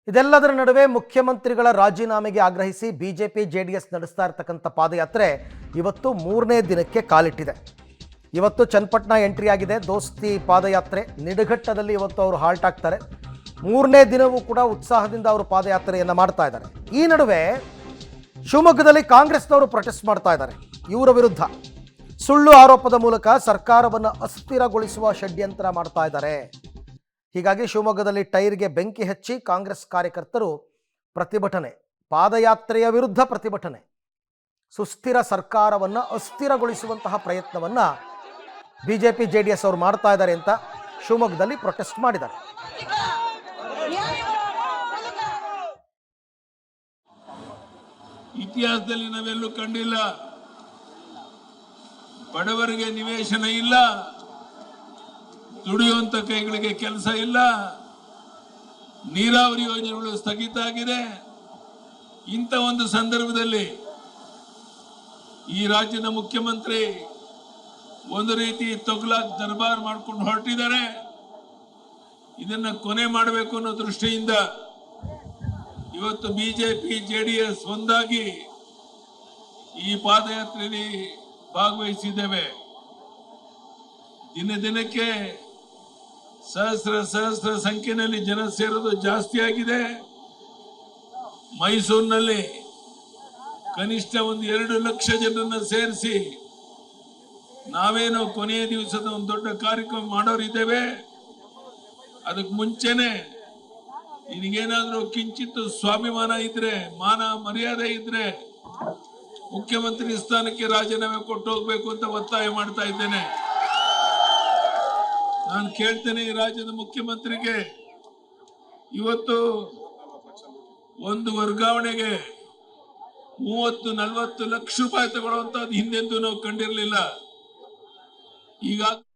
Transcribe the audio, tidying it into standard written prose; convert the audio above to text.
ಇದೆಲ್ಲದರ ನಡುವೆ ಮುಖ್ಯಮಂತ್ರಿಗಳ ರಾಜೀನಾಮೆಗೆ ಆಗ್ರಹಿಸಿ ಬಿಜೆಪಿ ಜೆಡಿಎಸ್ ನಡೆಸ್ತಾ ಇರತಕ್ಕಂಥ ಪಾದಯಾತ್ರೆ ಇವತ್ತು 3ನೇ ದಿನಕ್ಕೆ ಕಾಲಿಟ್ಟಿದೆ. ಇವತ್ತು ಚನ್ನಪಟ್ಟಣ ಎಂಟ್ರಿ ಆಗಿದೆ ದೋಸ್ತಿ ಪಾದಯಾತ್ರೆ. ನಿಡಘಟ್ಟದಲ್ಲಿ ಇವತ್ತು ಅವರು ಹಾಲ್ಟ್ ಆಗ್ತಾರೆ. 3ನೇ ದಿನವೂ ಕೂಡ ಉತ್ಸಾಹದಿಂದ ಅವರು ಪಾದಯಾತ್ರೆಯನ್ನು ಮಾಡ್ತಾ ಇದ್ದಾರೆ. ಈ ನಡುವೆ ಶಿವಮೊಗ್ಗದಲ್ಲಿ ಕಾಂಗ್ರೆಸ್ನವರು ಪ್ರೊಟೆಸ್ಟ್ ಮಾಡ್ತಾ ಇದ್ದಾರೆ. ಇವರ ವಿರುದ್ಧ ಸುಳ್ಳು ಆರೋಪದ ಮೂಲಕ ಸರ್ಕಾರವನ್ನು ಅಸ್ಥಿರಗೊಳಿಸುವ ಷಡ್ಯಂತ್ರ ಮಾಡ್ತಾ ಇದ್ದಾರೆ. ಹೀಗಾಗಿ ಶಿವಮೊಗ್ಗದಲ್ಲಿ ಟೈರ್ಗೆ ಬೆಂಕಿ ಹಚ್ಚಿ ಕಾಂಗ್ರೆಸ್ ಕಾರ್ಯಕರ್ತರು ಪ್ರತಿಭಟನೆ, ಪಾದಯಾತ್ರೆಯ ವಿರುದ್ಧ ಪ್ರತಿಭಟನೆ, ಸುಸ್ಥಿರ ಸರ್ಕಾರವನ್ನು ಅಸ್ಥಿರಗೊಳಿಸುವಂತಹ ಪ್ರಯತ್ನವನ್ನು ಬಿಜೆಪಿ ಜೆಡಿಎಸ್ ಅವರು ಮಾಡ್ತಾ ಇದ್ದಾರೆ ಅಂತ ಶಿವಮೊಗ್ಗದಲ್ಲಿ ಪ್ರೊಟೆಸ್ಟ್ ಮಾಡಿದ್ದಾರೆ. ಇತಿಹಾಸದಲ್ಲಿ ನಾವೆಲ್ಲೂ ಕಂಡಿಲ್ಲ. ಬಡವರಿಗೆ ನಿವೇಶನ ಇಲ್ಲ, ದುಡಿಯುವಂತ ಕೈಗಳಿಗೆ ಕೆಲಸ ಇಲ್ಲ, ನೀರಾವರಿ ಯೋಜನೆಗಳು ಸ್ಥಗಿತ ಆಗಿದೆ. ಇಂಥ ಒಂದು ಸಂದರ್ಭದಲ್ಲಿ ಈ ರಾಜ್ಯದ ಮುಖ್ಯಮಂತ್ರಿ ಒಂದು ರೀತಿ ತೊಗ್ಲಾಕ್ ದರ್ಬಾರ್ ಮಾಡ್ಕೊಂಡು ಹೊರಟಿದ್ದಾರೆ. ಇದನ್ನ ಕೊನೆ ಮಾಡಬೇಕು ಅನ್ನೋ ದೃಷ್ಟಿಯಿಂದ ಇವತ್ತು ಬಿಜೆಪಿ ಜೆಡಿಎಸ್ ಒಂದಾಗಿ ಈ ಪಾದಯಾತ್ರೆಯಲ್ಲಿ ಭಾಗವಹಿಸಿದ್ದೇವೆ. ದಿನ ದಿನಕ್ಕೆ ಸಹಸ್ರ ಸಂಖ್ಯೆಯಲ್ಲಿ ಜನ ಸೇರೋದು ಜಾಸ್ತಿ ಆಗಿದೆ. ಮೈಸೂರಿನಲ್ಲಿ ಕನಿಷ್ಠ 2 ಲಕ್ಷ ಜನರನ್ನ ಸೇರಿಸಿ ನಾವೇನೋ ಕೊನೆಯ ದಿವಸದ ಒಂದು ದೊಡ್ಡ ಕಾರ್ಯಕ್ರಮ ಮಾಡೋರಿದ್ದೇವೆ. ಅದಕ್ಕೆ ಮುಂಚೆನೆ ನಿನಗೇನಾದ್ರೂ ಕಿಂಚಿತ್ತು ಸ್ವಾಭಿಮಾನ ಇದ್ರೆ, ಮಾನ ಮರ್ಯಾದೆ ಇದ್ರೆ ಮುಖ್ಯಮಂತ್ರಿ ಸ್ಥಾನಕ್ಕೆ ರಾಜೀನಾಮೆ ಕೊಟ್ಟು ಹೋಗ್ಬೇಕು ಅಂತ ಒತ್ತಾಯ ಮಾಡ್ತಾ ಇದ್ದೇನೆ. ನಾನು ಕೇಳ್ತೇನೆ ಈ ರಾಜ್ಯದ ಮುಖ್ಯಮಂತ್ರಿಗೆ, ಇವತ್ತು ಒಂದು ವರ್ಗಾವಣೆಗೆ 30-40 ಲಕ್ಷ ರೂಪಾಯಿ ತಗೊಳ್ಳುವಂತದ್ದು ಹಿಂದೆಂದೂ ನಾವು ಕಂಡಿರಲಿಲ್ಲ. ಈಗ